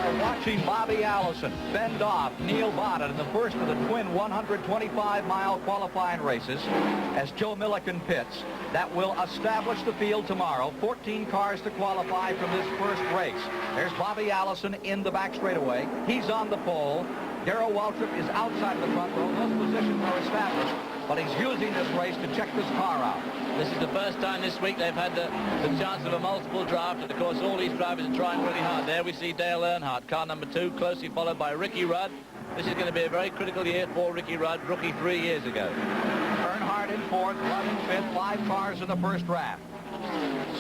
are watching Bobby Allison fend off Neil Bonnet in the first of the twin 125-mile qualifying races as Joe Milliken pits. That will establish the field tomorrow. 14 cars to qualify from this first race. There's Bobby Allison in the back straightaway. He's on the pole. Darrell Waltrip is outside of the front row. Those positions are established, but he's using this race to check this car out. This is the first time this week they've had the chance of a multiple draft, and of course all these drivers are trying really hard. There we see Dale Earnhardt, car number 2, closely followed by Ricky Rudd. This is going to be a very critical year for Ricky Rudd, rookie 3 years ago. Earnhardt in 4th, Rudd in 5th, 5 cars in the first draft.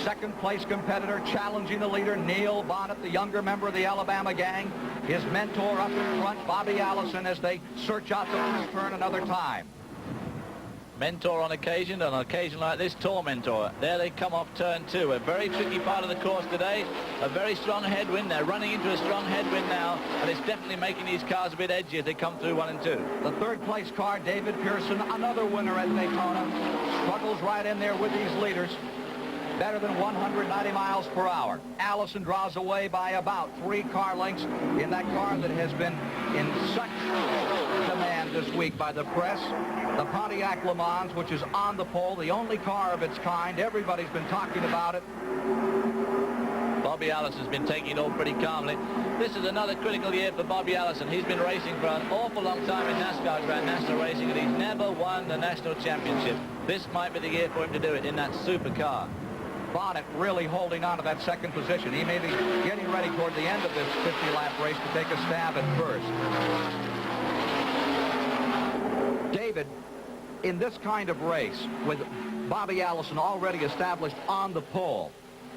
Second place competitor challenging the leader, Neil Bonnet, the younger member of the Alabama gang. His mentor up in front, Bobby Allison, as they search out the first turn another time. Mentor on occasion, and on occasion like this, tormentor. There they come off turn 2. A very tricky part of the course today. A very strong headwind. They're running into a strong headwind now, and it's definitely making these cars a bit edgy as they come through 1 and 2. The third place car, David Pearson, another winner at Daytona, struggles right in there with these leaders. Better than 190 miles per hour. Allison draws away by about 3 car lengths in that car that has been in such demand this week by the press. The Pontiac Le Mans, which is on the pole, the only car of its kind. Everybody's been talking about it. Bobby Allison's been taking it all pretty calmly. This is another critical year for Bobby Allison. He's been racing for an awful long time in NASCAR, Grand National Racing, and he's never won the national championship. This might be the year for him to do it in that supercar. Bonnet really holding on to that second position. He may be getting ready toward the end of this 50-lap race to take a stab at first. David, in this kind of race, with Bobby Allison already established on the pole,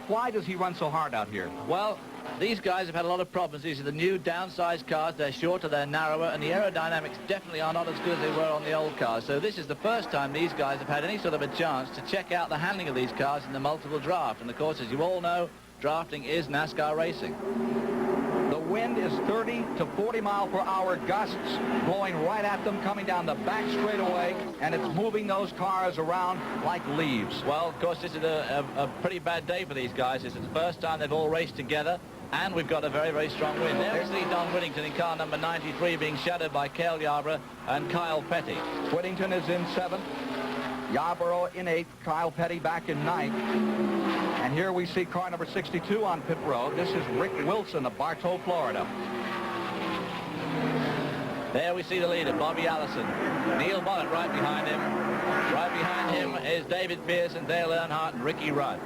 why does he run so hard out here? Well, these guys have had a lot of problems. These are the new downsized cars. They're shorter, they're narrower, and the aerodynamics definitely are not as good as they were on the old cars. So this is the first time these guys have had any sort of a chance to check out the handling of these cars in the multiple draft. And of course, as you all know, drafting is NASCAR racing. The wind is 30 to 40 mile per hour gusts blowing right at them, coming down the back straightaway, and it's moving those cars around like leaves. Well, of course, this is a pretty bad day for these guys. This is the first time they've all raced together, and we've got a very, very strong wind. There we see Don Whittington in car number 93 being shadowed by Cale Yarborough and Kyle Petty. Whittington is in 7th, Yarborough in 8th, Kyle Petty back in 9th. And here we see car number 62 on pit road. This is Rick Wilson of Bartow, Florida. There we see the leader, Bobby Allison. Neil Bonnet right behind him. Right behind him is David Pearson, Dale Earnhardt, and Ricky Rudd.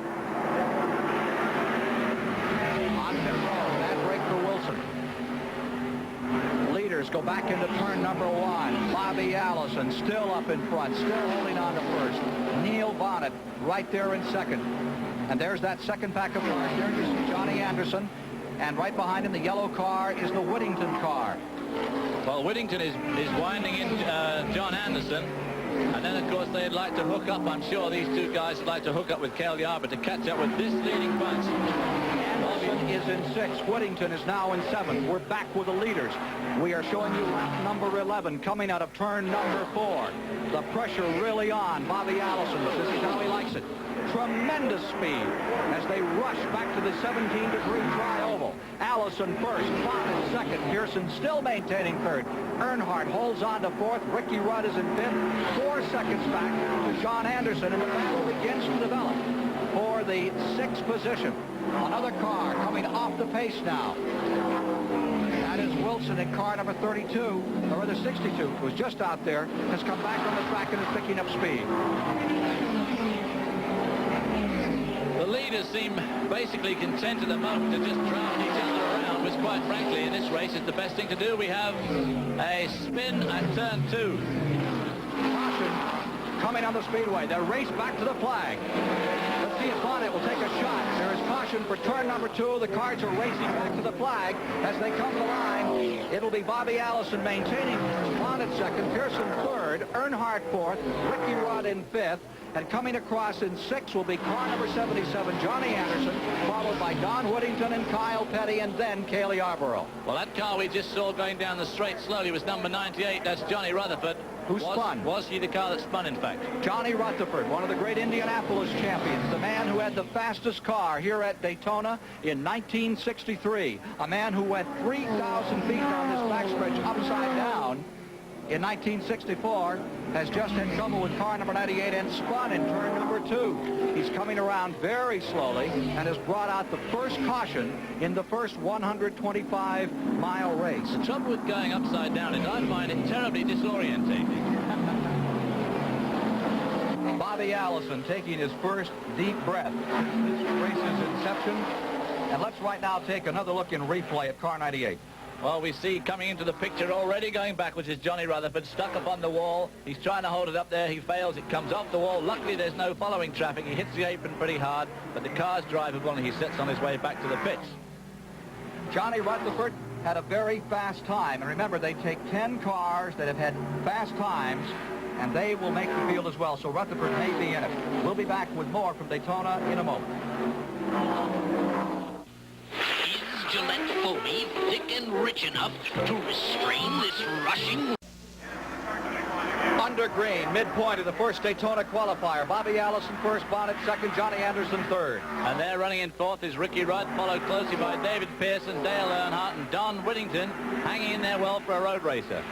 On pit road, that break for Wilson. Leaders go back into turn number 1. Bobby Allison still up in front, still holding on to first. Neil Bonnet right there in 2nd. And there's that second pack of cars. There you see Johnny Anderson. And right behind him, the yellow car is the Whittington car. Well, Whittington is winding in John Anderson. And then, of course, they'd like to hook up. I'm sure these two guys would like to hook up with Cale Yarborough to catch up with this leading bunch. Anderson is in 6th. Whittington is now in 7th. We're back with the leaders. We are showing you lap number 11 coming out of turn number 4. The pressure really on Bobby Allison, but this is how he likes it. Tremendous speed as they rush back to the 17-degree tri-oval. Allison first, Bonnet second, Pearson still maintaining 3rd. Earnhardt holds on to 4th. Ricky Rudd is in 5th. 4 seconds back to John Anderson, and the battle begins to develop for the 6th position. Another car coming off the pace now. That is Wilson in car number 32, or the 62, was just out there, has come back on the track and is picking up speed. The leaders seem basically content at the moment to just draft each other around, which quite frankly in this race is the best thing to do. We have a spin at turn 2. Caution coming on the speedway. They race back to the flag. Let's see if Bonnet will take a shot. There is caution for turn number 2. The cars are racing back to the flag as they come to the line. It'll be Bobby Allison maintaining Bonnet 2nd, Pearson 3rd, Earnhardt 4th, Ricky Rudd in 5th. And coming across in 6th will be car number 77, Johnny Anderson, followed by Don Whittington and Kyle Petty, and then Cale Yarborough. Well, that car we just saw going down the straight slowly was number 98. That's Johnny Rutherford. who spun. Was he the car that spun, in fact? Johnny Rutherford, one of the great Indianapolis champions, the man who had the fastest car here at Daytona in 1963, a man who went 3,000 feet down this backstretch upside down in 1964, has just had trouble with car number 98 and spun in turn number 2. He's coming around very slowly and has brought out the first caution in the first 125-mile race. The trouble with going upside down is I find it terribly disorientating. Bobby Allison taking his first deep breath. This race's inception. And let's right now take another look in replay at car 98. Well, we see coming into the picture already going backwards is Johnny Rutherford, stuck up on the wall. He's trying to hold it up there. He fails. It comes off the wall. Luckily, there's no following traffic. He hits the apron pretty hard, but the car's drivable, and he sets on his way back to the pits. Johnny Rutherford had a very fast time. And remember, they take 10 cars that have had fast times, and they will make the field as well. So Rutherford may be in it. We'll be back with more from Daytona in a moment. Gillette foamy thick and rich enough to restrain this rushing. Under green, midpoint of the first Daytona qualifier. Bobby Allison first, Bonnet second, Johnny Anderson third. And there running in fourth is Ricky Rudd, followed closely by David Pearson, Dale Earnhardt, and Don Whittington, hanging in there well for a road racer.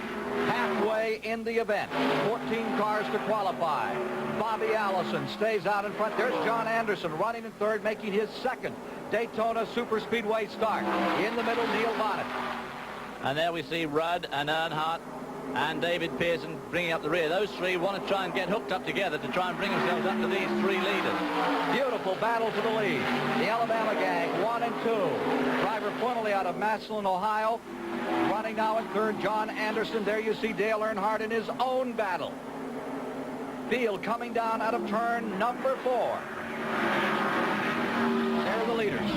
Halfway in the event, 14 cars to qualify. Bobby Allison stays out in front. There's John Anderson running in third, making his second Daytona Super Speedway start. In the middle, Neil Bonnet. And there we see Rudd and Earnhardt and David Pearson bringing up the rear. Those three want to try and get hooked up together to try and bring themselves up to these three leaders. Beautiful battle to the lead. The Alabama gang, 1 and 2. Driver formerly out of Massillon, Ohio. Running now in third, John Anderson. There you see Dale Earnhardt in his own battle. Field coming down out of turn number 4. There are the leaders.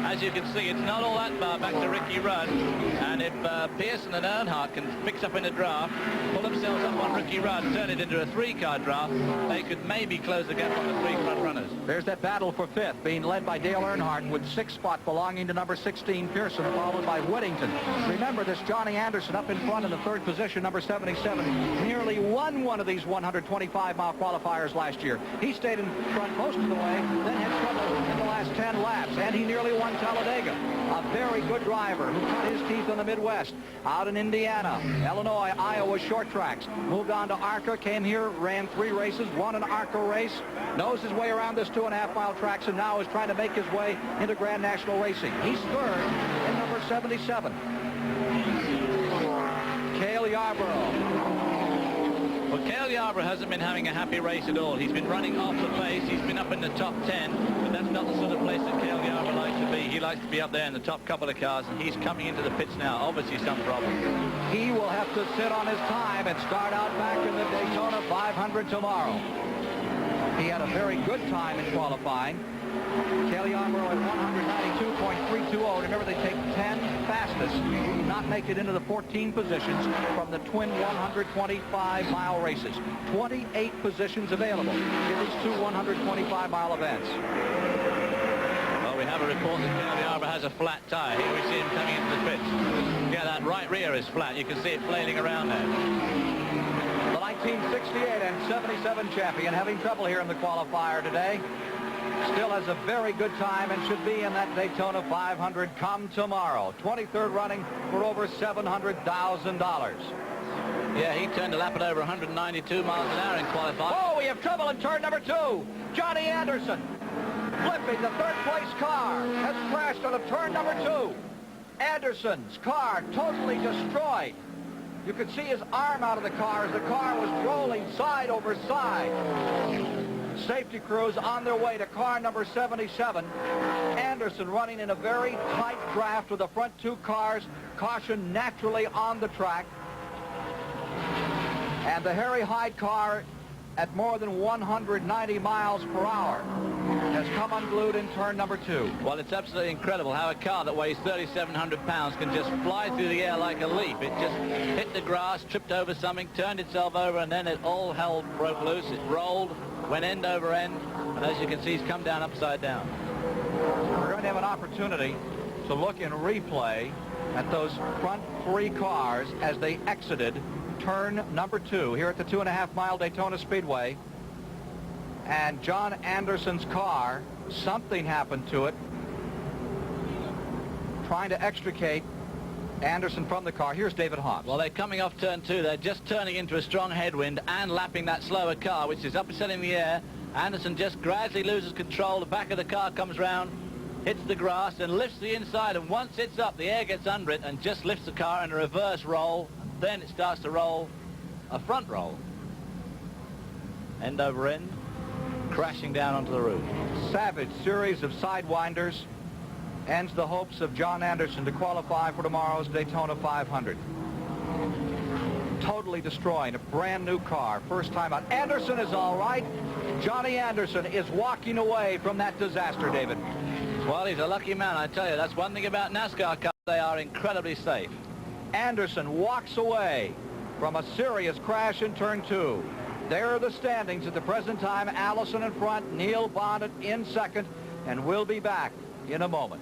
As you can see, it's not all that far back to Ricky Rudd. And if Pearson and Earnhardt can fix up in a draft, pull themselves up on Ricky Rudd, turn it into a 3-car draft, they could maybe close the gap on the 3 front runners. There's that battle for 5th, being led by Dale Earnhardt with 6th spot belonging to number 16, Pearson, followed by Whittington. Remember, this Johnny Anderson up in front in the 3rd position, number 77, nearly won one of these 125-mile qualifiers last year. He stayed in front most of the way, then had trouble in the last 10 laps, and he nearly won Talladega. A very good driver who cut his teeth in the Midwest. Out in Indiana, Illinois, Iowa short tracks. Moved on to ARCA, came here, ran 3 races, won an ARCA race, knows his way around this 2.5-mile tracks, and now is trying to make his way into Grand National Racing. He's third in number 77. Cale Yarborough. Well, Cale Yarborough hasn't been having a happy race at all. He's been running off the pace. He's been up in the top 10, but that's not the sort of place that Cale Yarborough likes to be. He likes to be up there in the top couple of cars, and he's coming into the pits now. Obviously some problem. He will have to sit on his time and start out back in the Daytona 500 tomorrow. He had a very good time in qualifying. Cale Yarborough at 192.320. Remember, they take 10 fastest who do not make it into the 14 positions from the twin 125-mile races. 28 positions available in these two 125-mile events. Well, we have a report that Cale Yarborough has a flat tire. Here we see him coming into the pits. Yeah, that right rear is flat. You can see it flailing around there. The 1968 and 77 champion having trouble here in the qualifier today. Still has a very good time and should be in that Daytona 500 come tomorrow. 23rd running for over $700,000. Yeah, he turned a lap at over 192 miles an hour in qualifying. Oh, we have trouble in turn number 2. Johnny Anderson, flipping the 3rd place car, has crashed on a turn number 2. Anderson's car totally destroyed. You could see his arm out of the car as the car was rolling side over side. Safety crews on their way to car number 77. Anderson running in a very tight draft with the front 2 cars. Caution naturally on the track. And the Harry Hyde car at more than 190 miles per hour has come unglued in turn number 2. Well, it's absolutely incredible how a car that weighs 3,700 pounds can just fly through the air like a leaf. It just hit the grass, tripped over something, turned itself over, and then it all hell broke loose. It rolled, went end over end, and as you can see, he's come down upside down. We're going to have an opportunity to look in replay at those front 3 cars as they exited turn number 2 here at the 2.5-mile Daytona Speedway. And John Anderson's car, something happened to it, trying to extricate Anderson from the car. Here's David Hobbs. Well, they're coming off turn 2. They're just turning into a strong headwind and lapping that slower car, which is upsetting the air. Anderson just gradually loses control. The back of the car comes round, hits the grass, and lifts the inside. And once it's up, the air gets under it and just lifts the car in a reverse roll. And then it starts to roll a front roll. End over end, crashing down onto the roof. Savage series of sidewinders ends the hopes of John Anderson to qualify for tomorrow's Daytona 500. Totally destroying a brand new car. First time out. Anderson is all right. Johnny Anderson is walking away from that disaster, David. Well, he's a lucky man, I tell you. That's one thing about NASCAR cars. They are incredibly safe. Anderson walks away from a serious crash in turn 2. There are the standings at the present time. Allison in front, Neil Bonnet in second, and we'll be back in a moment.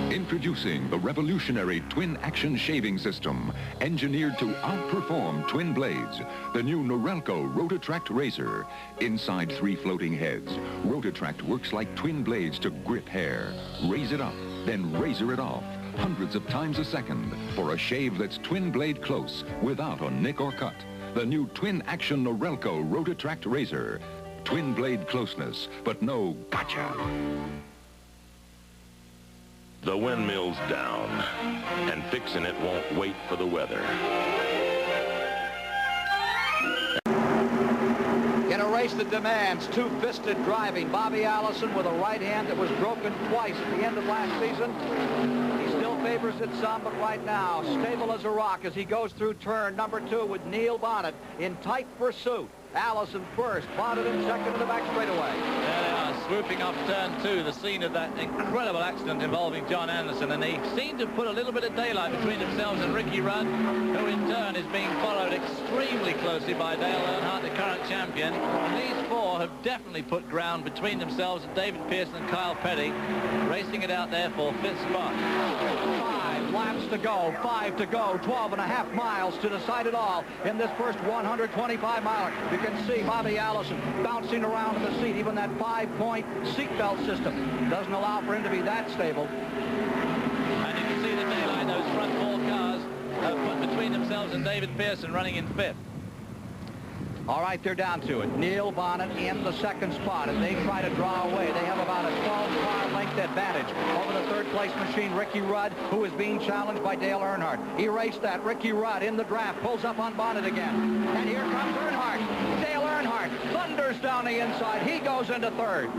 Introducing the revolutionary twin-action shaving system, engineered to outperform twin blades. The new Norelco Rotatract razor. Inside 3 floating heads, Rotatract works like twin blades to grip hair. Raise it up, then razor it off, hundreds of times a second, for a shave that's twin blade close, without a nick or cut. The new twin-action Norelco Rotatract razor. Twin blade closeness, but no gotcha. The windmill's down, and fixing it won't wait for the weather. In a race that demands two-fisted driving, Bobby Allison with a right hand that was broken twice at the end of last season. He still favors it some, but right now, stable as a rock as he goes through turn number 2 with Neil Bonnet in tight pursuit. Allison first, Bonnet in second in the back straightaway. There they are, swooping off turn 2, the scene of that incredible accident involving John Anderson, and they seem to put a little bit of daylight between themselves and Ricky Rudd, who in turn is being followed extremely closely by Dale Earnhardt, the current champion. And these 4 have definitely put ground between themselves and David Pearson and Kyle Petty, racing it out there for 5th spot. 5 laps to go, 5 to go, 12.5 miles to decide it all in this first 125-miler. You can see Bobby Allison bouncing around in the seat. Even that 5-point seatbelt system doesn't allow for him to be that stable. And you can see the daylight, those front 4 cars have put between themselves and David Pearson running in 5th. All right, they're down to it. Neil Bonnet in the 2nd spot, and they try to draw away. They have about a 12-car length advantage over the 3rd-place machine, Ricky Rudd, who is being challenged by Dale Earnhardt. Erased that. Ricky Rudd in the draft, pulls up on Bonnet again. And here comes Earnhardt. Dale Earnhardt thunders down the inside. He goes into 3rd.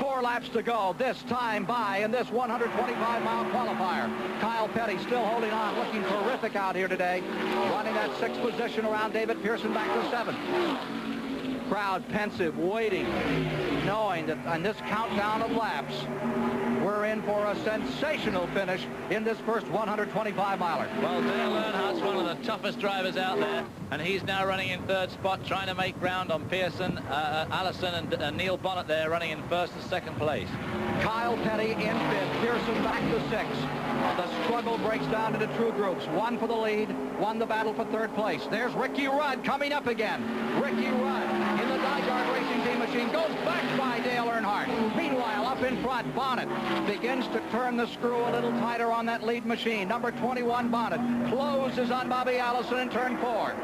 4 laps to go, this time by in this 125-mile qualifier. Kyle Petty still holding on, looking terrific out here today. Running that 6th position around David Pearson back to 7th. Crowd pensive, waiting, knowing that on this countdown of laps, we're in for a sensational finish in this first 125-miler. Well, Dale Earnhardt's one of the toughest drivers out there, and he's now running in 3rd spot, trying to make ground on Pearson, Allison, and Neil Bonnet there, running in 1st and 2nd place. Kyle Petty in 5th, Pearson back to 6th. The struggle breaks down into 2 groups. 1 for the lead, 1 the battle for 3rd place. There's Ricky Rudd coming up again. Ricky Rudd in the Dyard Racing Team machine goes back by Dale Earnhardt. Meanwhile, up in front, Bonnet begins to turn the screw a little tighter on that lead machine. Number 21, Bonnet, closes on Bobby Allison in turn 4.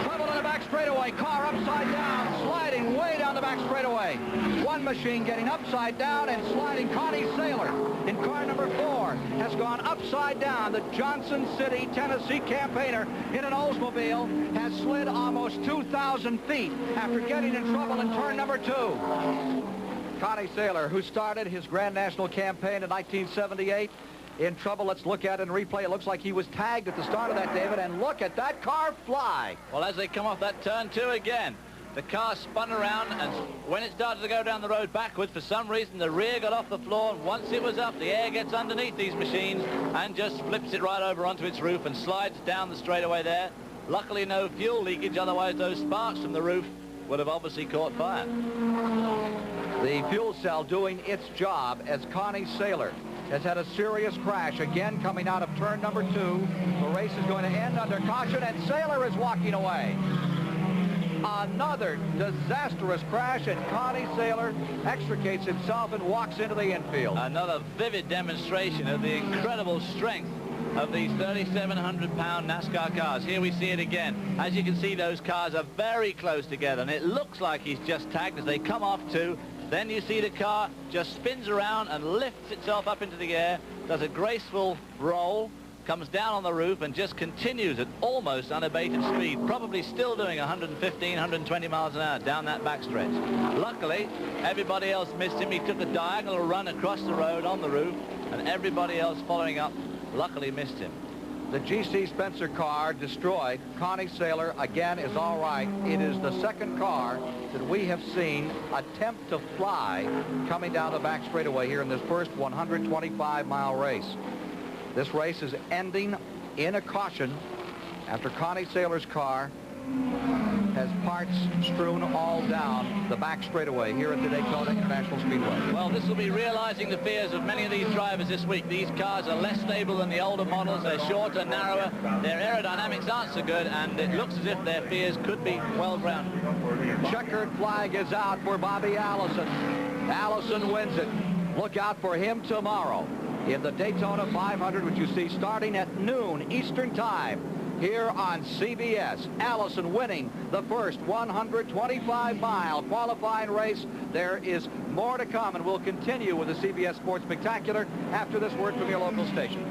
Trouble in the back straightaway. Car upside down, sliding way down the back straightaway. One machine getting upside down and sliding. Connie Saylor in car number 4 has gone upside down. The Johnson City, Tennessee campaigner in an Oldsmobile has slid almost 2,000 feet after getting in trouble in turn number 2. Connie Saylor, who started his Grand National campaign in 1978, in trouble. Let's look at it in replay. It looks like he was tagged at the start of that, David, and look at that car fly. Well, as they come off that turn 2 again, the car spun around, and when it started to go down the road backwards, for some reason the rear got off the floor, and once it was up, the air gets underneath these machines and just flips it right over onto its roof and slides down the straightaway there. Luckily no fuel leakage, otherwise those sparks from the roof would have obviously caught fire. The fuel cell doing its job as Connie Saylor has had a serious crash again coming out of turn number 2. The race is going to end under caution, and Saylor is walking away. Another disastrous crash, and Connie Saylor extricates himself and walks into the infield. Another vivid demonstration of the incredible strength of these 3,700-pound NASCAR cars. Here we see it again. As you can see, those cars are very close together, and it looks like he's just tagged as they come off too. Then you see the car just spins around and lifts itself up into the air, does a graceful roll, comes down on the roof, and just continues at almost unabated speed, probably still doing 115, 120 miles an hour down that backstretch. Luckily, everybody else missed him. He took a diagonal run across the road on the roof, and everybody else following up luckily missed him. The GC Spencer car destroyed. Connie Saylor, again, is all right. It is the second car that we have seen attempt to fly coming down the back straightaway here in this first 125-mile race. This race is ending in a caution after Connie Saylor's car has parts strewn all down the back straightaway here at the Daytona International Speedway. Well, this will be realizing the fears of many of these drivers this week. These cars are less stable than the older models. They're shorter, narrower. Their aerodynamics aren't so good, and it looks as if their fears could be well-grounded. Checkered flag is out for Bobby Allison. Allison wins it. Look out for him tomorrow in the Daytona 500, which you see starting at noon Eastern Time here on CBS. Allison winning the first 125-mile qualifying race. There is more to come, and we'll continue with the CBS Sports Spectacular after this word from your local station.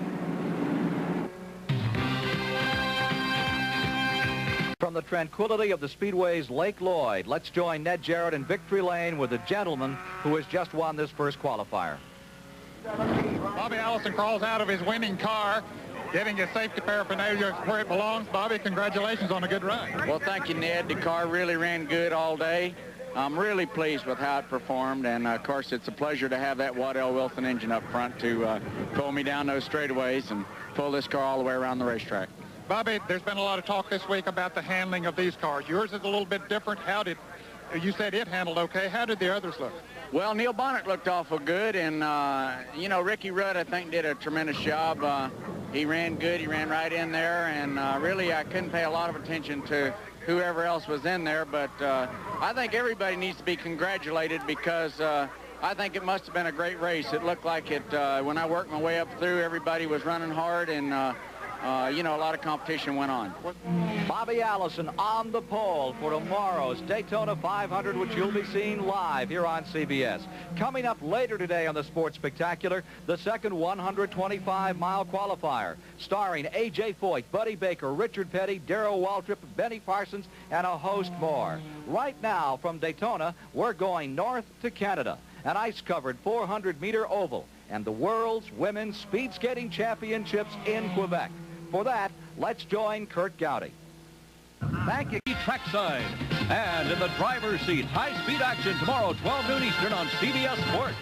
From the tranquility of the Speedway's Lake Lloyd, let's join Ned Jarrett in victory lane with the gentleman who has just won this first qualifier. Bobby Allison crawls out of his winning car, getting his safety paraphernalia where it belongs. Bobby, congratulations on a good run. Well, thank you, Ned. The car really ran good all day. I'm really pleased with how it performed, and of course it's a pleasure to have that Waddell Wilson engine up front to pull me down those straightaways and pull this car all the way around the racetrack. Bobby, there's been a lot of talk this week about the handling of these cars. Yours is a little bit different. How did, you said it handled okay. How did the others look? Well, Neil Bonnet looked awful good, and, you know, Ricky Rudd, I think, did a tremendous job. He ran good. He ran right in there, and really I couldn't pay a lot of attention to whoever else was in there, but I think everybody needs to be congratulated because I think it must have been a great race. It looked like it, when I worked my way up through, everybody was running hard, and you know, a lot of competition went on. Bobby Allison on the pole for tomorrow's Daytona 500, which you'll be seeing live here on CBS. Coming up later today on the Sports Spectacular, the second 125-mile qualifier, starring A.J. Foyt, Buddy Baker, Richard Petty, Darrell Waltrip, Benny Parsons, and a host more. Right now from Daytona, we're going north to Canada, an ice-covered 400-meter oval, and the world's women's speed skating championships in Quebec. For that, let's join Kurt Gowdy. Thank you. Trackside. And in the driver's seat, high-speed action tomorrow, 12 noon Eastern on CBS Sports.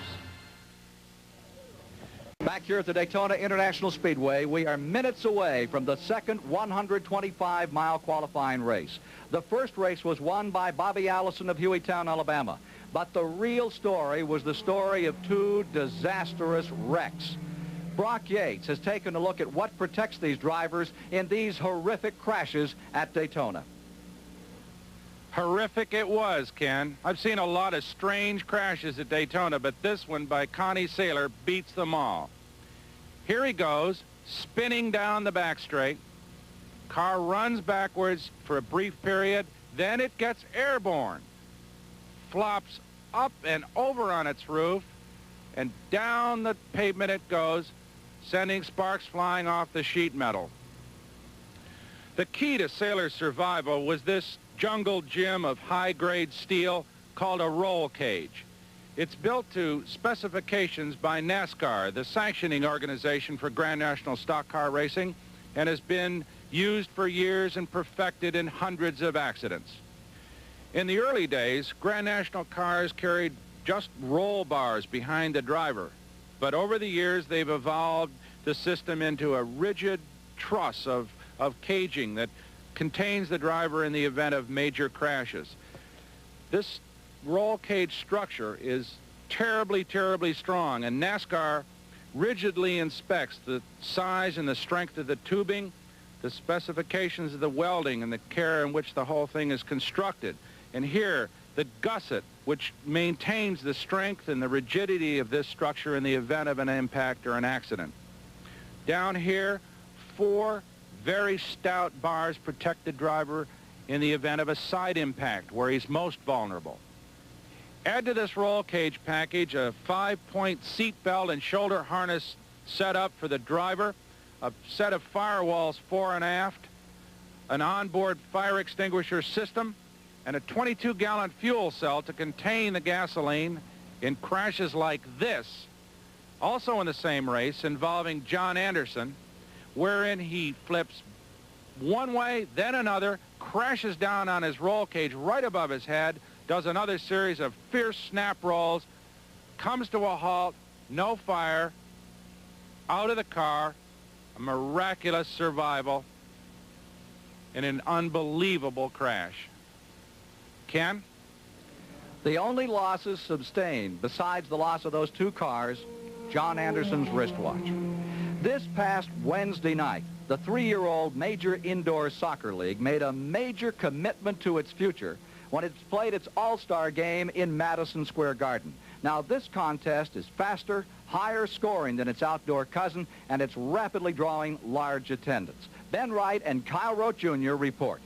Back here at the Daytona International Speedway, we are minutes away from the second 125-mile qualifying race. The first race was won by Bobby Allison of Hueytown, Alabama. But the real story was the story of two disastrous wrecks. Brock Yates has taken a look at what protects these drivers in these horrific crashes at Daytona. Horrific it was, Ken. I've seen a lot of strange crashes at Daytona, but this one by Connie Saylor beats them all. Here he goes, spinning down the back straight. Car runs backwards for a brief period, then it gets airborne. Flops up and over on its roof, and down the pavement it goes, sending sparks flying off the sheet metal. The key to Saylor's survival was this jungle gym of high-grade steel called a roll cage. It's built to specifications by NASCAR, the sanctioning organization for Grand National stock car racing, and has been used for years and perfected in hundreds of accidents. In the early days, Grand National cars carried just roll bars behind the driver. But over the years, they've evolved the system into a rigid truss of caging that contains the driver in the event of major crashes. This roll cage structure is terribly, terribly strong, and NASCAR rigidly inspects the size and the strength of the tubing, the specifications of the welding, and the care in which the whole thing is constructed. And here, the gusset, which maintains the strength and the rigidity of this structure in the event of an impact or an accident. Down here, 4 very stout bars protect the driver in the event of a side impact, where he's most vulnerable. Add to this roll cage package a 5-point seat belt and shoulder harness setup for the driver, a set of firewalls fore and aft, an onboard fire extinguisher system, and a 22-gallon fuel cell to contain the gasoline in crashes like this, also in the same race involving John Anderson, wherein he flips one way, then another, crashes down on his roll cage right above his head, does another series of fierce snap rolls, comes to a halt, no fire, out of the car, a miraculous survival in an unbelievable crash. Ken? The only losses sustained, besides the loss of those 2 cars, John Anderson's wristwatch. This past Wednesday night, the 3-year-old Major Indoor Soccer League made a major commitment to its future when it played its all-star game in Madison Square Garden. Now, this contest is faster, higher scoring than its outdoor cousin, and it's rapidly drawing large attendance. Ben Wright and Kyle Rote Jr. report.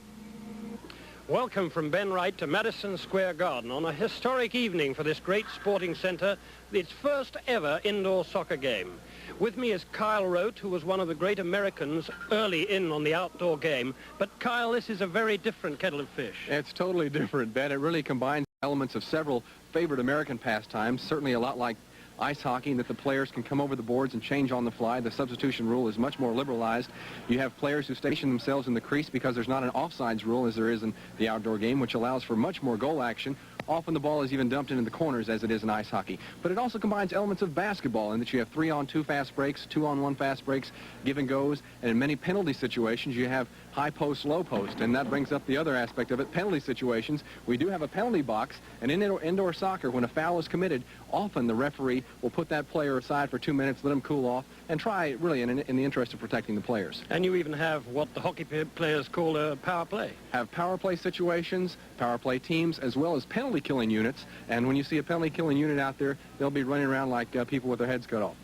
Welcome from Ben Wright to Madison Square Garden on a historic evening for this great sporting center, its first ever indoor soccer game. With me is Kyle Rote, who was one of the great Americans early in on the outdoor game. But Kyle, this is a very different kettle of fish. It's totally different, Ben. It really combines elements of several favorite American pastimes, certainly a lot like ice hockey, in that the players can come over the boards and change on the fly. The substitution rule is much more liberalized. You have players who station themselves in the crease because there's not an offsides rule as there is in the outdoor game, which allows for much more goal action. Often the ball is even dumped into the corners as it is in ice hockey. But it also combines elements of basketball in that you have 3-on-2 fast breaks, 2-on-1 fast breaks, give and goes, and in many penalty situations you have high post, low post, and that brings up the other aspect of it, penalty situations. We do have a penalty box, and in indoor soccer, when a foul is committed, often the referee will put that player aside for 2 minutes, let him cool off, and try, really, in the interest of protecting the players. And you even have what the hockey players call a power play. Have power play situations, power play teams, as well as penalty killing units, and when you see a penalty killing unit out there, they'll be running around like people with their heads cut off.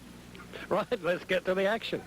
Right, let's get to the action.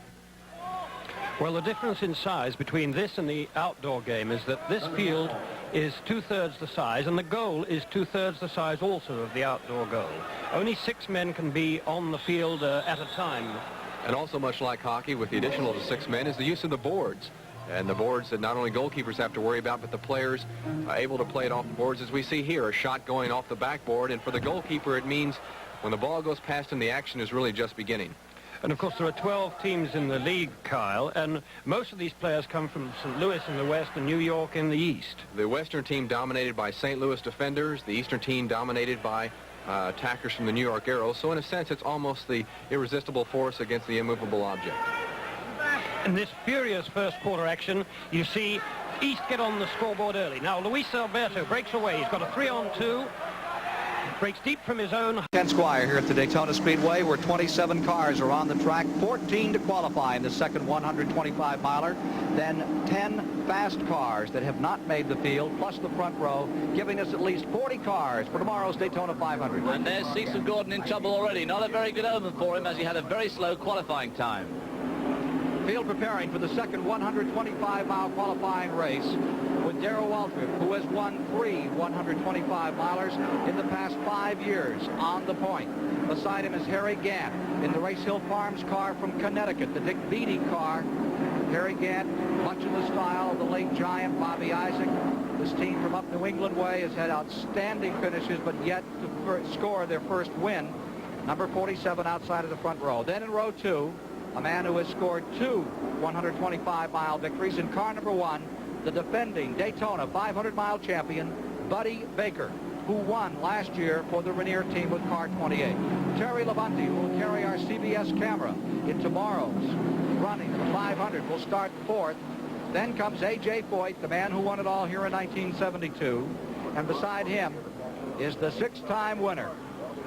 Well, the difference in size between this and the outdoor game is that this field is 2/3 the size, and the goal is 2/3 the size also of the outdoor goal. Only 6 men can be on the field at a time. And also, much like hockey, with the additional of 6 men, is the use of the boards. And the boards that not only goalkeepers have to worry about, but the players are able to play it off the boards. As we see here, a shot going off the backboard, and for the goalkeeper, it means when the ball goes past him, the action is really just beginning. And, of course, there are 12 teams in the league, Kyle, and most of these players come from St. Louis in the west and New York in the east. The western team dominated by St. Louis defenders, the eastern team dominated by attackers from the New York Arrows. So, in a sense, it's almost the irresistible force against the immovable object. In this furious first quarter action, you see East get on the scoreboard early. Now, Luis Alberto breaks away. He's got a 3-on-2. Breaks deep from his own. Ken Squire here at the Daytona Speedway, where 27 cars are on the track, 14 to qualify in the second 125-miler, then 10 fast cars that have not made the field, plus the front row, giving us at least 40 cars for tomorrow's Daytona 500. And there's Cecil Gordon in trouble already. Not a very good omen for him, as he had a very slow qualifying time. Field preparing for the second 125-mile qualifying race with Darrell Waltrip, who has won 3 125-milers in the past 5 years on the point. Beside him is Harry Gant in the Race Hill Farms car from Connecticut, the Dick Beattie car. Harry Gant, much in the style of the late giant Bobby Isaac. This team from up New England way has had outstanding finishes, but yet to score their first win. Number 47 outside of the front row. Then in row 2, a man who has scored 2 125-mile victories in car number 1, the defending Daytona 500-mile champion, Buddy Baker, who won last year for the Rainier team with car 28. Terry Labonte, who will carry our CBS camera in tomorrow's running of the 500, will start 4th. Then comes A.J. Foyt, the man who won it all here in 1972. And beside him, is the 6-time winner,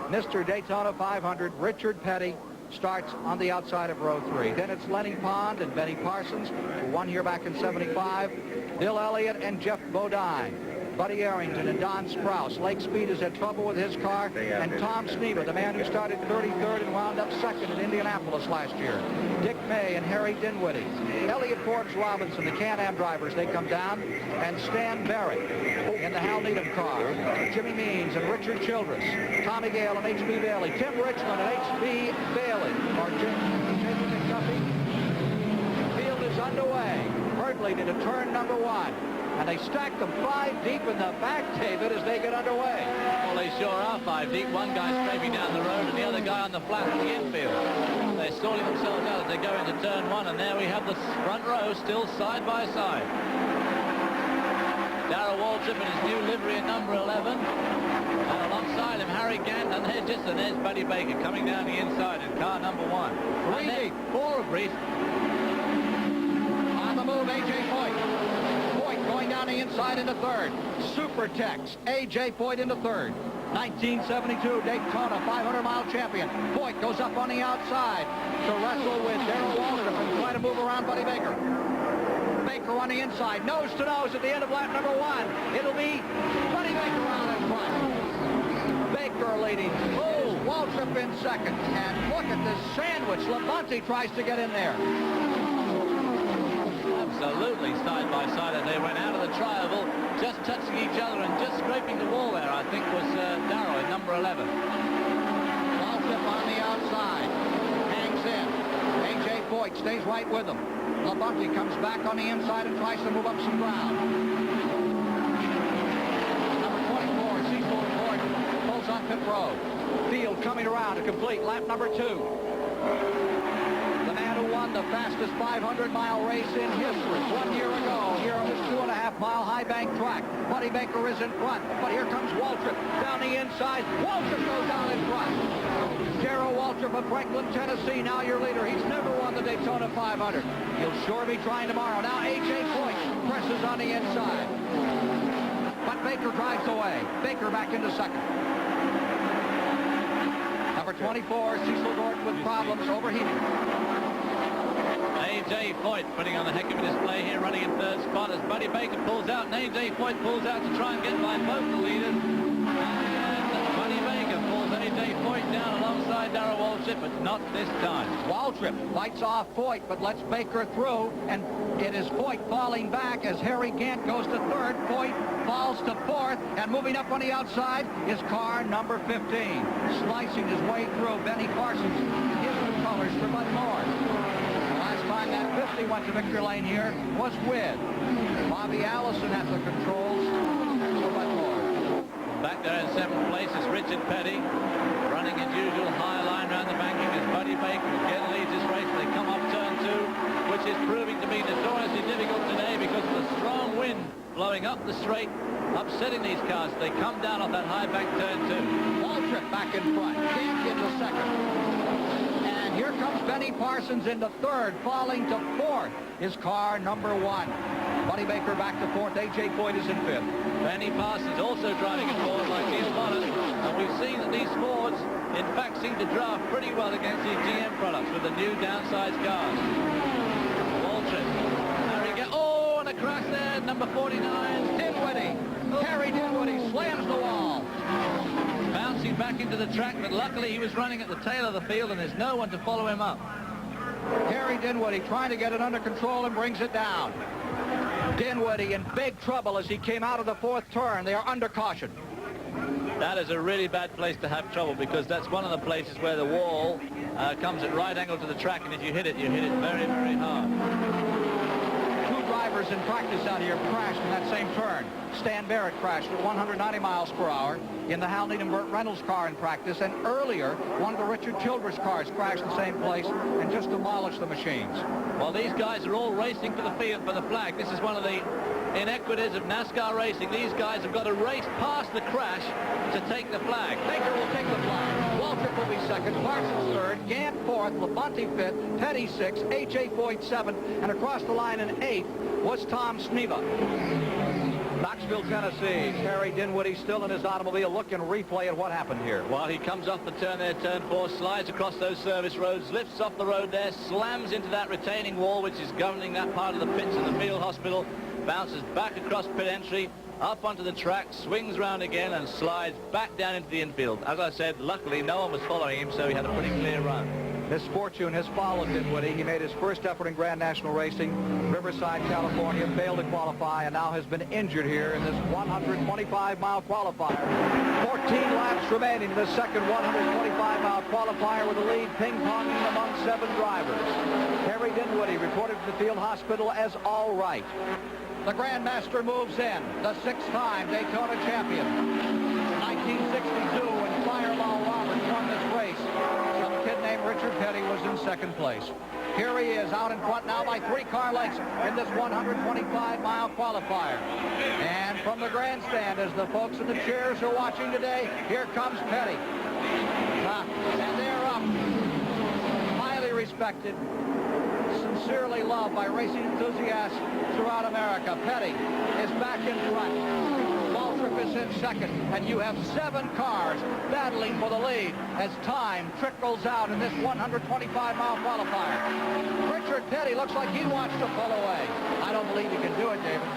Mr. Daytona 500, Richard Petty, starts on the outside of row 3. Then it's Lenny Pond and Benny Parsons, who won here back in '75, Bill Elliott and Jeff Bodine, Buddy Arrington and Don Sprouse. Lake Speed has had trouble with his car, and Tom Sneva, the man who started 33rd and wound up 2nd in Indianapolis last year. Dick May and Harry Dinwiddie. Elliott Forbes Robinson, the Can-Am drivers, they come down, and Stan Berry in the Hal Needham car. Jimmy Means and Richard Childress, Tommy Gale and H.B. Bailey, Tim Richmond and H.B. Bailey, or Jamie McDuffie. Field is underway. Hurtley to turn number 1. And they stack them 5 deep in the back, David, as they get underway. Well, they sure are 5 deep. One guy scraping down the road and the other guy on the flat in the infield. They're sorting themselves out as they go into turn 1, and there we have the front row still side by side. Darrell Waltrip in his new livery in number 11. And alongside him, Harry Gant, and there's Buddy Baker coming down the inside in car number 1. 3 deep. 4 of Reese. On the move, A.J. Foyt. Going down the inside into 3rd. Super Tex, A.J. Foyt into 3rd. 1972 Daytona 500-mile champion. Foyt goes up on the outside to wrestle with Darrell Waltrip and try to move around Buddy Baker. Baker on the inside, nose to nose at the end of lap number 1. It'll be Buddy Baker on in front. Baker leading. Oh, Waltrip in 2nd. And look at this sandwich. Labonte tries to get in there. Absolutely side by side as they went out of the tri-oval, just touching each other and just scraping the wall there, I think, was Darrow in number 11. Waltrip on the outside, hangs in. A.J. Foyt stays right with him. Labonte comes back on the inside and tries to move up some ground. Number 24, Cecil Gordon, pulls on pit road. Field coming around to complete lap number 2. Who won the fastest 500-mile race in history 1 year ago here on this 2.5-mile high bank track. Buddy Baker is in front, but here comes Waltrip down the inside. Waltrip goes down in front. Darrell Waltrip of Franklin, Tennessee, now your leader. He's never won the Daytona 500. He'll sure be trying tomorrow. Now A.J. Foyt presses on the inside, but Baker drives away. Baker back into 2nd. Number 24, Cecil Gordon with problems, overheating. A.J. Foyt putting on a heck of a display here, running in 3rd spot as Buddy Baker pulls out, and A.J. Foyt pulls out to try and get by both the leaders. And Buddy Baker pulls A.J. Foyt down alongside Darrell Waltrip, but not this time. Waltrip fights off Foyt, but lets Baker through, and it is Foyt falling back as Harry Gant goes to 3rd. Foyt falls to 4th, and moving up on the outside is car number 15. Slicing his way through, Benny Parsons, his new colors for Bud Moore. Time that 50 went to victory lane here was with Bobby Allison at the controls for Bud Moore. Back there in 7th place is Richard Petty, running his usual high line around the banking as Buddy Baker again leads this race. They come up turn 2, which is proving to be notoriously difficult today because of the strong wind blowing up the straight, upsetting these cars. They come down off that high bank turn 2. Waltrip back in front, Gant into 2nd. Here comes Benny Parsons into 3rd, falling to 4th. His car number 1. Buddy Baker back to 4th. A.J. Foyt is in 5th. Benny Parsons also driving a Ford like Neil Bonnet. And we've seen that these Fords, in fact, seem to draft pretty well against these GM products with the new downsized cars. Waltrip. Oh, and a crash there. Number 49. Dinwiddie. Harry Dinwiddie slams the wall. Bouncing back into the track, but luckily he was running at the tail of the field and there's no one to follow him up. Harry Dinwiddie trying to get it under control and brings it down. Dinwiddie in big trouble as he came out of the 4th turn. They are under caution. That is a really bad place to have trouble because that's one of the places where the wall comes at right angle to the track, and if you hit it very, very hard. 2 drivers in practice out here crashed in that same turn. Stan Barrett crashed at 190 miles per hour in the Hal Needham Burt Reynolds car in practice, and earlier one of the Richard Childress cars crashed in the same place and just demolished the machines. Well, these guys are all racing for the field for the flag. This is one of the inequities of NASCAR racing. These guys have got to race past the crash to take the flag. Baker will take the flag. Waltrip will be 2nd, Parsons 3rd, Gant 4th, Labonte 5th, Petty 6th, A.J. Foyt 7th, and across the line in 8th was Tom Sneva. Knoxville, Tennessee. Harry Dinwiddie still in his automobile. Look and replay at what happened here. Well, he comes off the turn there, turn 4, slides across those service roads, lifts off the road there, slams into that retaining wall, which is governing that part of the pits in the field hospital, bounces back across pit entry, up onto the track, swings round again, and slides back down into the infield. As I said, luckily no one was following him, so he had a pretty clear run. Misfortune has followed Dinwiddie. He made his first effort in Grand National Racing, Riverside, California, failed to qualify, and now has been injured here in this 125-mile qualifier. 14 laps remaining in the second 125-mile qualifier with the lead ping-ponging among 7 drivers. Harry Dinwiddie reported to the field hospital as all right. The Grandmaster moves in, the 6-time Daytona champion. 1962 when Fireball Roberts won this race. Some kid named Richard Petty was in second place. Here he is out in front now by 3 car lengths in this 125-mile qualifier. And from the grandstand, as the folks in the chairs are watching today, here comes Petty. And they're up. Highly respected, sincerely loved by racing enthusiasts throughout America. Petty is back in front. Waltrip is in second, and you have 7 cars battling for the lead as time trickles out in this 125-mile qualifier. Richard Petty looks like he wants to pull away. I don't believe he can do it, David.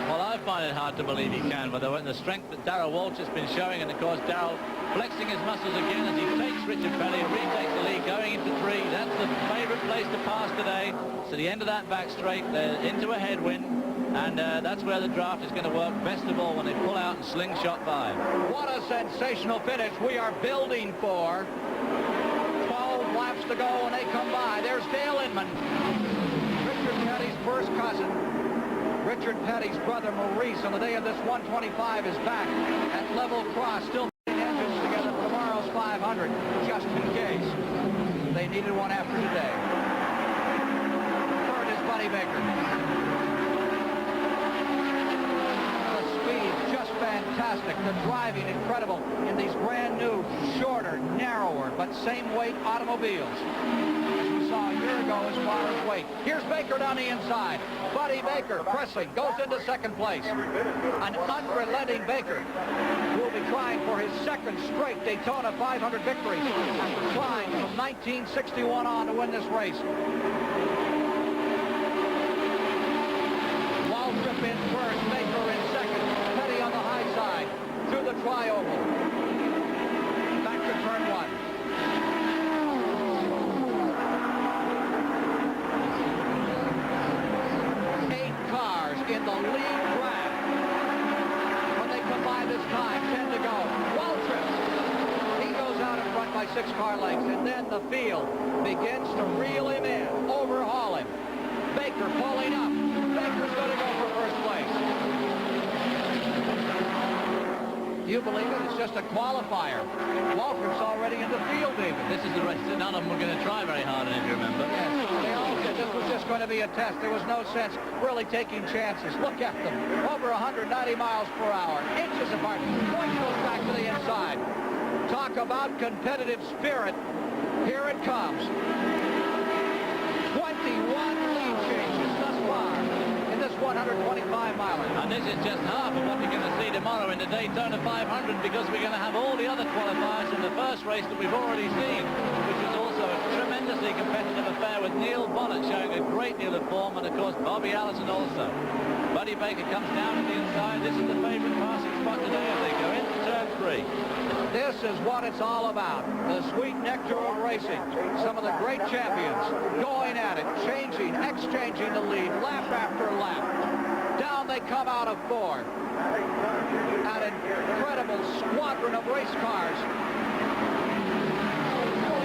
Well, I find it hard to believe he can, with the strength that Darrell Walsh has been showing, and of course Darrell flexing his muscles again as he takes Richard Petty and retakes the lead going into 3. That's the favorite place to pass today. So the end of that back straight, they're into a headwind, and that's where the draft is going to work best of all when they pull out and slingshot by. What a sensational finish we are building for. 12 laps to go when they come by. There's Dale Inman, Richard Petty's first cousin. Richard Petty's brother Maurice on the day of this 125 is back at level cross, still putting engines together for tomorrow's 500, just in case they needed one after today. Third is Buddy Baker. The speed just fantastic. The driving incredible in these brand new, shorter, narrower, but same weight automobiles. A year ago as far as weight. Here's Baker down the inside. Buddy Baker pressing, goes into second place. An unrelenting Baker who will be trying for his second straight Daytona 500 victory after trying from 1961 on to win this race. Waltrip in first, Baker in second, Petty on the high side through the tri-oval. Back to turn 1. In the lead draft when they come by this time. 10 to go. Waltrip, he goes out in front by 6 car lengths, and then the field begins to reel him in, overhaul him. Baker pulling up. Baker's going to go for first place. Do you believe it? It's just a qualifier. Waltrip's already in the field, David. This is the race that none of them were going to try very hard in, if you remember. Yes, they all did. This was just going to be a test. There was no sense really taking chances. Look at them. Over 190 miles per hour. Inches apart. Point goes back to the inside. Talk about competitive spirit. Here it comes. 21 lead changes thus far in this 125-miler. And this is just half of what you're going to see tomorrow in the Daytona 500, because we're going to have all the other qualifiers in the first race that we've already seen, which is also a tremendously competitive affair with Neil Bonnet showing a great deal of form, and of course Bobby Allison also. Buddy Baker comes down to the inside. This is the favorite passing spot today as they go into turn 3. This is what it's all about. The sweet nectar of racing. Some of the great champions going at it, changing, exchanging the lead, lap after lap. Down they come out of 4. An incredible squadron of race cars.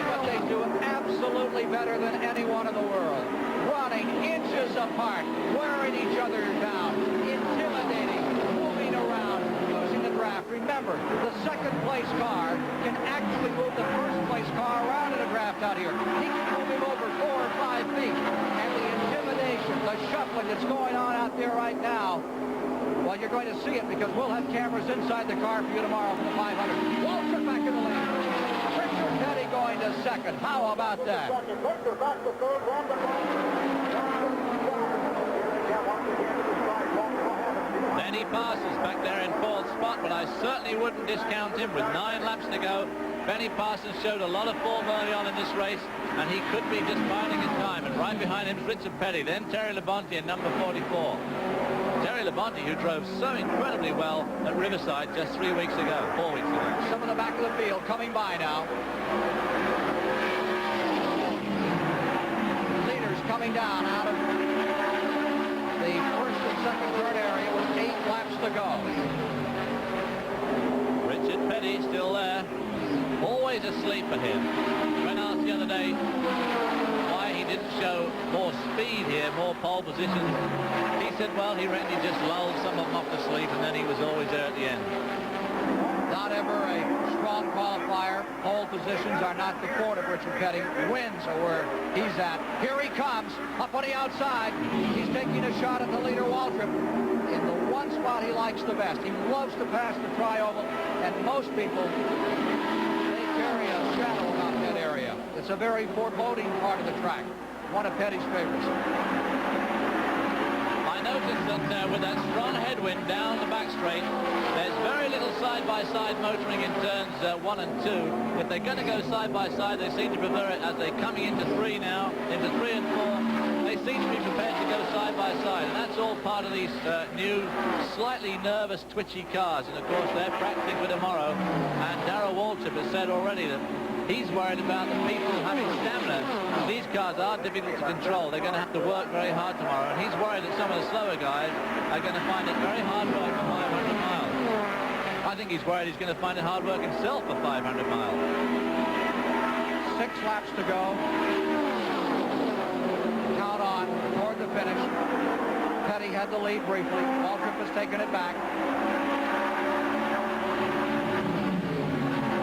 But they do absolutely better than anyone in the world. Running inches apart, wearing each other down, intimidating, moving around, losing the draft. Remember, the second place car can actually move the first place car around in a draft out here. He can move him over 4 or 5 feet. And the intimidation, the shuffling that's going on out there right now, well, you're going to see it because we'll have cameras inside the car for you tomorrow for the 500. Waltrip back in the lead. Richard Petty going to second. How about that? Benny Parsons back there in fourth spot, but I certainly wouldn't discount him with 9 laps to go. Benny Parsons showed a lot of form early on in this race, and he could be just biding his time. And right behind him is Richard Petty, then Terry Labonte in number 44. Terry Labonte, who drove so incredibly well at Riverside just 4 weeks ago. Some of the back of the field coming by now. Leaders coming down out of the first and second turn area with 8 laps to go. Richard Petty still there. Always asleep for him. When asked the other day why he didn't show more speed here, more pole positions, he said, well, he really just lulled some of them off to sleep, and then he was always there at the end. Not ever a strong qualifier. Pole positions are not the forte of Richard Petty. Wins are where he's at. Here he comes, up on the outside. He's taking a shot at the leader, Waltrip, in the one spot he likes the best. He loves to pass the tri-oval, and most people, they carry a shadow about that area. It's a very foreboding part of the track. One of Petty's favorites. I noticed that with that strong headwind down the back straight, there's very little side-by-side motoring in turns 1 and 2. If they're going to go side-by-side, they seem to prefer it as they're coming into 3 now, into 3 and 4. They seem to be prepared to go side-by-side, and that's all part of these new, slightly nervous, twitchy cars. And, of course, they're practicing for tomorrow. And Darrell Waltrip has said already that he's worried about the people having stamina. These cars are difficult to control. They're going to have to work very hard tomorrow. And he's worried that some of the slower guys are going to find it very hard work for 500 miles. I think he's worried he's going to find it hard work himself for 500 miles. 6 laps to go. Count on toward the finish. Petty had the lead briefly. Waltrip has taken it back.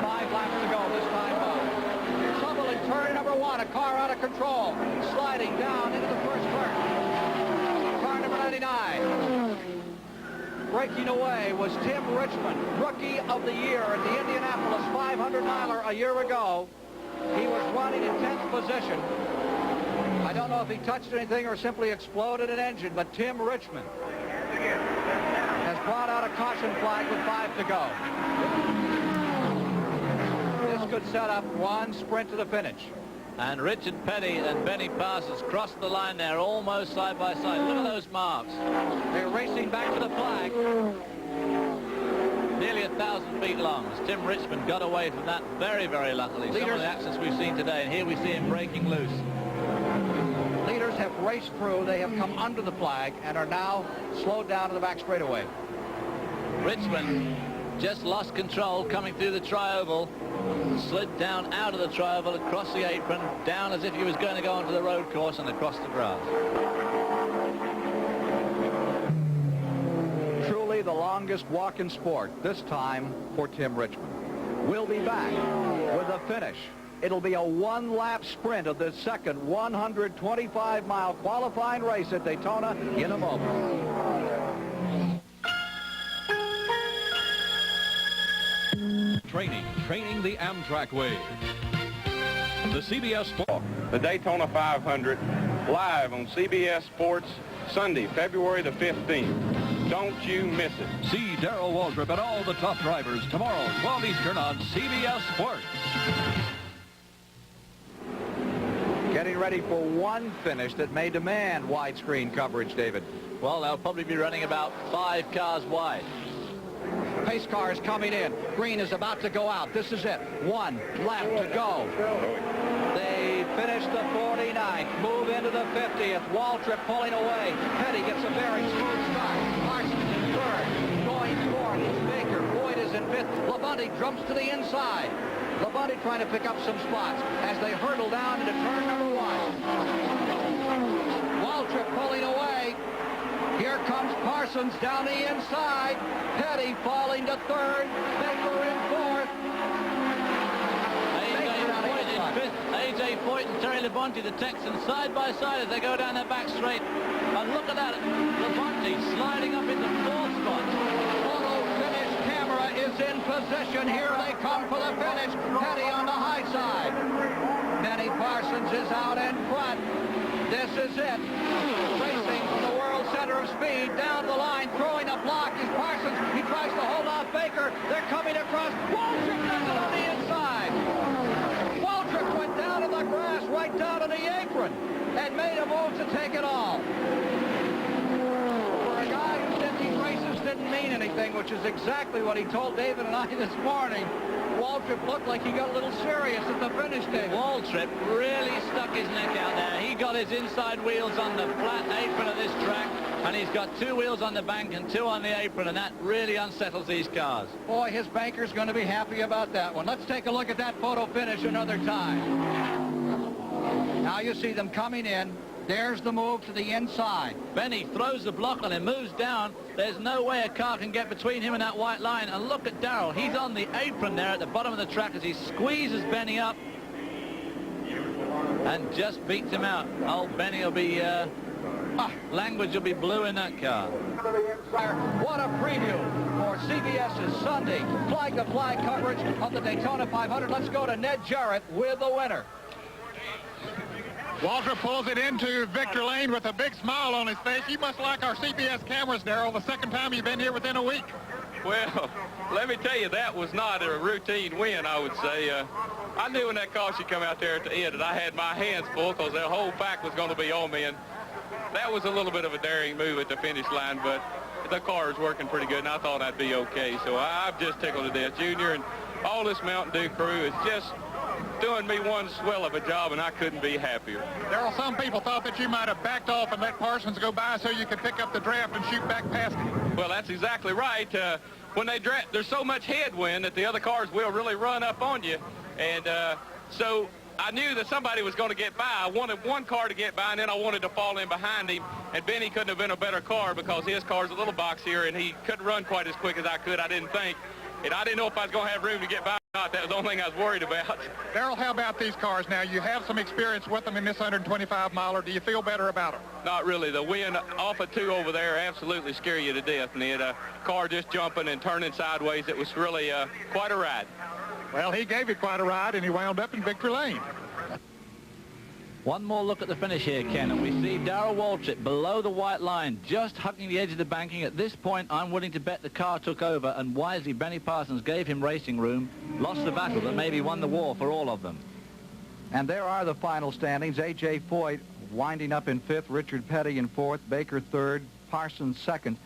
5 laps to go this time by. Trouble in turn number 1. A car out of control. Sliding down into the first turn. Car number 99. Breaking away was Tim Richmond, Rookie of the Year at the Indianapolis 500-miler a year ago. He was running in 10th position. I don't know if he touched anything or simply exploded an engine, but Tim Richmond has brought out a caution flag with 5 to go. This could set up one sprint to the finish. And Richard Petty and Benny Parsons crossed the line there almost side by side. Look at those marks. They're racing back to the flag. Nearly 1,000 feet long. As Tim Richmond got away from that very, very luckily. Some of the accidents we've seen today, and here we see him breaking loose. Leaders have raced through. They have come under the flag and are now slowed down to the back straightaway. Richmond just lost control coming through the tri-oval. Slid down out of the tri-oval, across the apron, down as if he was going to go onto the road course and across the grass. Truly the longest walk in sport, this time for Tim Richmond. We'll be back with a finish. It'll be a one-lap sprint of the second 125-mile qualifying race at Daytona in a moment. Training the Amtrak way. The CBS Sports. The Daytona 500 live on CBS Sports Sunday, February the 15th. Don't you miss it. See Darrell Waltrip and all the top drivers tomorrow, 12 Eastern on CBS Sports. Getting ready for one finish that may demand widescreen coverage, David. Well, they'll probably be running about 5 cars wide. Pace car is coming in. Green is about to go out. This is it. 1 lap to go. They finish the 49th. Move into the 50th. Waltrip pulling away. Petty gets a very smooth start. Parsons in third. Going fourth is Baker. Boyd is in fifth. Labonte jumps to the inside. Labonte trying to pick up some spots as they hurdle down into turn number 1. Waltrip pulling away. Here comes Parsons down the inside. Petty falling to third. Baker in fourth. A.J. Foyt and Terry Labonte, the Texans, side by side as they go down that back straight. And look at that. Labonte sliding up into 4th spot. Photo finish camera is in position. Here they come for the finish. Petty on the high side. Benny Parsons is out in front. This is it. Racing for the World the center of speed, down the line, throwing a block is Parsons. He tries to hold off Baker. They're coming across. Waltrip does it on the inside. Waltrip went down in the grass, right down to the apron, and made a move to take it all. For a guy who said these races didn't mean anything, which is exactly what he told David and I this morning, Waltrip looked like he got a little serious at the finish table. Waltrip really stuck his neck out there. He got his inside wheels on the flat apron of this track, and he's got 2 wheels on the bank and 2 on the apron, and that really unsettles these cars. Boy, his banker's going to be happy about that one. Let's take a look at that photo finish another time. Now you see them coming in. There's the move to the inside. Benny throws the block on him, moves down. There's no way a car can get between him and that white line. And look at Darrell. He's on the apron there at the bottom of the track as he squeezes Benny up and just beats him out. Old Benny will be, language will be blue in that car. What a preview for CBS's Sunday flag-to-flag coverage of the Daytona 500. Let's go to Ned Jarrett with the winner. Waltrip pulls it into Victor Lane with a big smile on his face. You must like our CBS cameras, Darrell. The second time you've been here within a week. Well, let me tell you, that was not a routine win, I would say. I knew when that caution come out there at the end that I had my hands full because the whole pack was going to be on me. And that was a little bit of a daring move at the finish line, but the car is working pretty good, and I thought I'd be okay. So I'm just tickled to death. Junior and all this Mountain Dew crew is just doing me one swell of a job, and I couldn't be happier. Darrell, some people thought that you might have backed off and let Parsons go by so you could pick up the draft and shoot back past him. Well, that's exactly right. When they draft, there's so much headwind that the other cars will really run up on you. And so I knew that somebody was going to get by. I wanted one car to get by, and then I wanted to fall in behind him. And Benny couldn't have been a better car because his car's a little box here, and he couldn't run quite as quick as I could, I didn't think. And I didn't know if I was going to have room to get by or not. That was the only thing I was worried about. Darrell, how about these cars now? You have some experience with them in this 125-miler. Do you feel better about them? Not really. The wind off of 2 over there absolutely scare you to death. And the car just jumping and turning sideways, it was really quite a ride. Well, he gave it quite a ride, and he wound up in victory lane. One more look at the finish here, Ken, and we see Darrell Waltrip below the white line, just hugging the edge of the banking. At this point, I'm willing to bet the car took over, and wisely, Benny Parsons gave him racing room, lost the battle, but maybe won the war for all of them. And there are the final standings. A.J. Foyt winding up in 5th, Richard Petty in 4th, Baker 3rd, Parsons 2nd.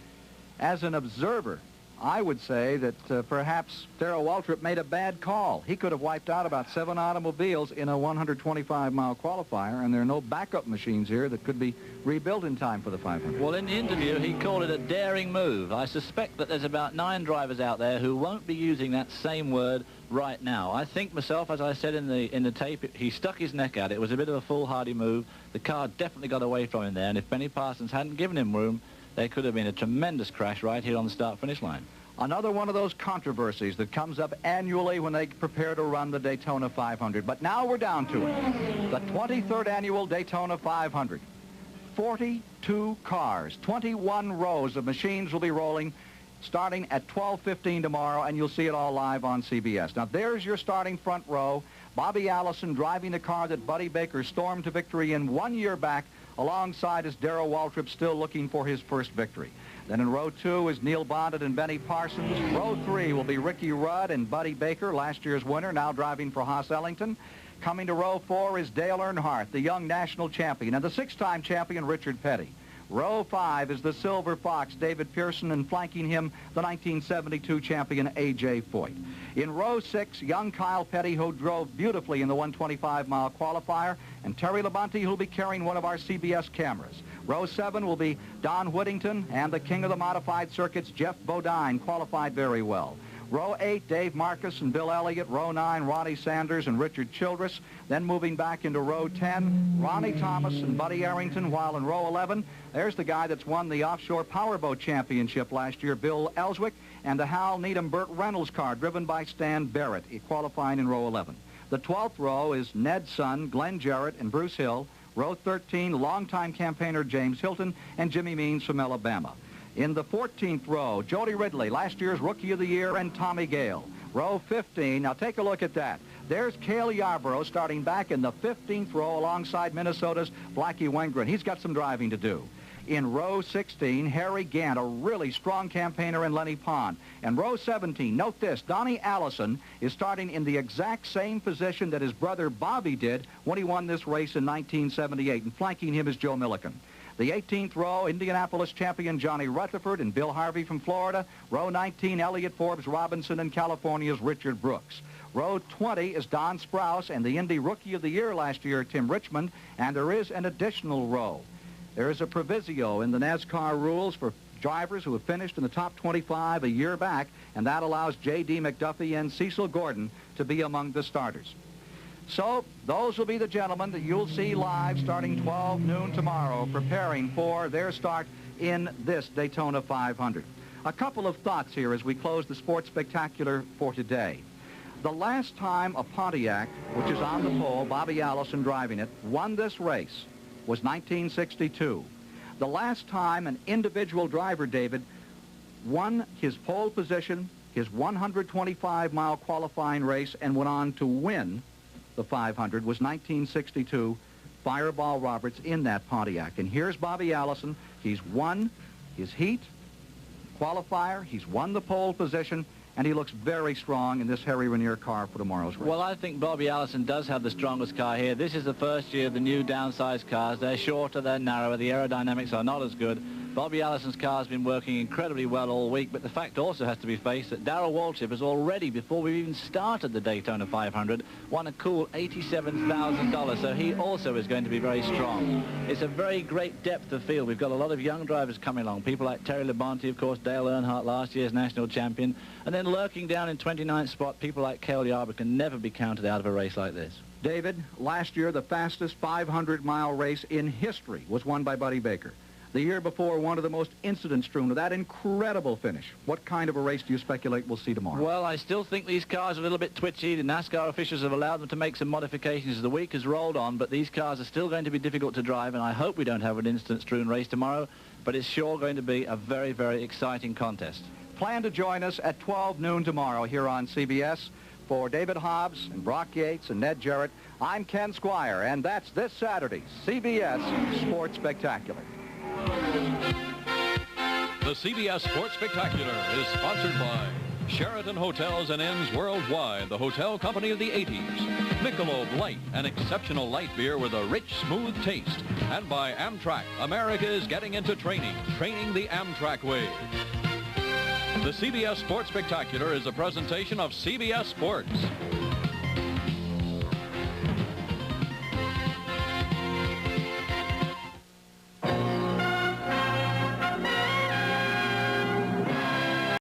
As an observer, I would say that perhaps Darrell Waltrip made a bad call. He could have wiped out about 7 automobiles in a 125-mile qualifier, and there are no backup machines here that could be rebuilt in time for the 500. Well, in the interview, he called it a daring move. I suspect that there's about 9 drivers out there who won't be using that same word right now. I think myself, as I said in the tape, he stuck his neck out. It was a bit of a foolhardy move. The car definitely got away from him there, and if Benny Parsons hadn't given him room, there could have been a tremendous crash right here on the start-finish line. Another one of those controversies that comes up annually when they prepare to run the Daytona 500. But now we're down to it. The 23rd annual Daytona 500. 42 cars, 21 rows of machines will be rolling starting at 12:15 tomorrow, and you'll see it all live on CBS. Now, there's your starting front row. Bobby Allison driving the car that Buddy Baker stormed to victory in 1 year back. Alongside is Darrell Waltrip, still looking for his first victory. Then in row 2 is Neil Bonded and Benny Parsons. Row 3 will be Ricky Rudd and Buddy Baker, last year's winner, now driving for Haas Ellington. Coming to row 4 is Dale Earnhardt, the young national champion, and the 6-time champion Richard Petty. Row 5 is the Silver Fox, David Pearson, and flanking him, the 1972 champion, A.J. Foyt. In row 6, young Kyle Petty, who drove beautifully in the 125-mile qualifier, and Terry Labonte, who'll be carrying one of our CBS cameras. Row 7 will be Don Whittington, and the king of the modified circuits, Jeff Bodine, qualified very well. Row 8, Dave Marcus and Bill Elliott. Row 9, Ronnie Sanders and Richard Childress. Then moving back into row 10, Ronnie Thomas and Buddy Arrington, while in row 11, there's the guy that's won the Offshore Powerboat Championship last year, Bill Ellswick, and the Hal Needham Burt Reynolds car driven by Stan Barrett, qualifying in row 11. The 12th row is Ned's son, Glenn Jarrett, and Bruce Hill. Row 13, longtime campaigner James Hilton and Jimmy Means from Alabama. In the 14th row, Jody Ridley, last year's Rookie of the Year, and Tommy Gale. Row 15, now take a look at that. There's Cale Yarborough starting back in the 15th row alongside Minnesota's Blackie Wengren. He's got some driving to do. In row 16, Harry Gant, a really strong campaigner in Lenny Pond. And row 17, note this, Donnie Allison is starting in the exact same position that his brother Bobby did when he won this race in 1978, and flanking him is Joe Milliken. The 18th row, Indianapolis champion Johnny Rutherford and Bill Harvey from Florida. Row 19, Elliott Forbes Robinson, and California's Richard Brooks. Row 20 is Don Sprouse and the Indy Rookie of the Year last year, Tim Richmond, and there is an additional row. There is a proviso in the NASCAR rules for drivers who have finished in the top 25 a year back, and that allows J.D. McDuffie and Cecil Gordon to be among the starters. So those will be the gentlemen that you'll see live starting 12 noon tomorrow, preparing for their start in this Daytona 500. A couple of thoughts here as we close the Sports Spectacular for today. The last time a Pontiac, which is on the pole, Bobby Allison driving it, won this race was 1962. The last time an individual driver, David, won his pole position, his 125-mile qualifying race, and went on to win the 500 was 1962, Fireball Roberts in that Pontiac. And here's Bobby Allison. He's won his heat qualifier, he's won the pole position, and he looks very strong in this Harry Ranier car for tomorrow's race. Well, I think Bobby Allison does have the strongest car here. This is the first year of the new downsized cars. They're shorter, they're narrower, the aerodynamics are not as good. Bobby Allison's car has been working incredibly well all week, but the fact also has to be faced that Darrell Waltrip has already, before we've even started the Daytona 500, won a cool $87,000, so he also is going to be very strong. It's a very great depth of field. We've got a lot of young drivers coming along, people like Terry Labonte, of course, Dale Earnhardt, last year's national champion, and then lurking down in 29th spot, people like Cale Yarborough can never be counted out of a race like this. David, last year the fastest 500-mile race in history was won by Buddy Baker. The year before, one of the most incident-strewn with that incredible finish. What kind of a race do you speculate we'll see tomorrow? Well, I still think these cars are a little bit twitchy. The NASCAR officials have allowed them to make some modifications as the week has rolled on, but these cars are still going to be difficult to drive, and I hope we don't have an incident-strewn race tomorrow, but it's sure going to be a very, very exciting contest. Plan to join us at 12 noon tomorrow here on CBS. For David Hobbs and Brock Yates and Ned Jarrett, I'm Ken Squire, and that's this Saturday's CBS Sports Spectacular. The CBS Sports Spectacular is sponsored by Sheraton Hotels and Inns Worldwide, the hotel company of the 80s. Michelob Light, an exceptional light beer with a rich, smooth taste. And by Amtrak, America is getting into training the Amtrak way. The CBS Sports Spectacular is a presentation of CBS Sports.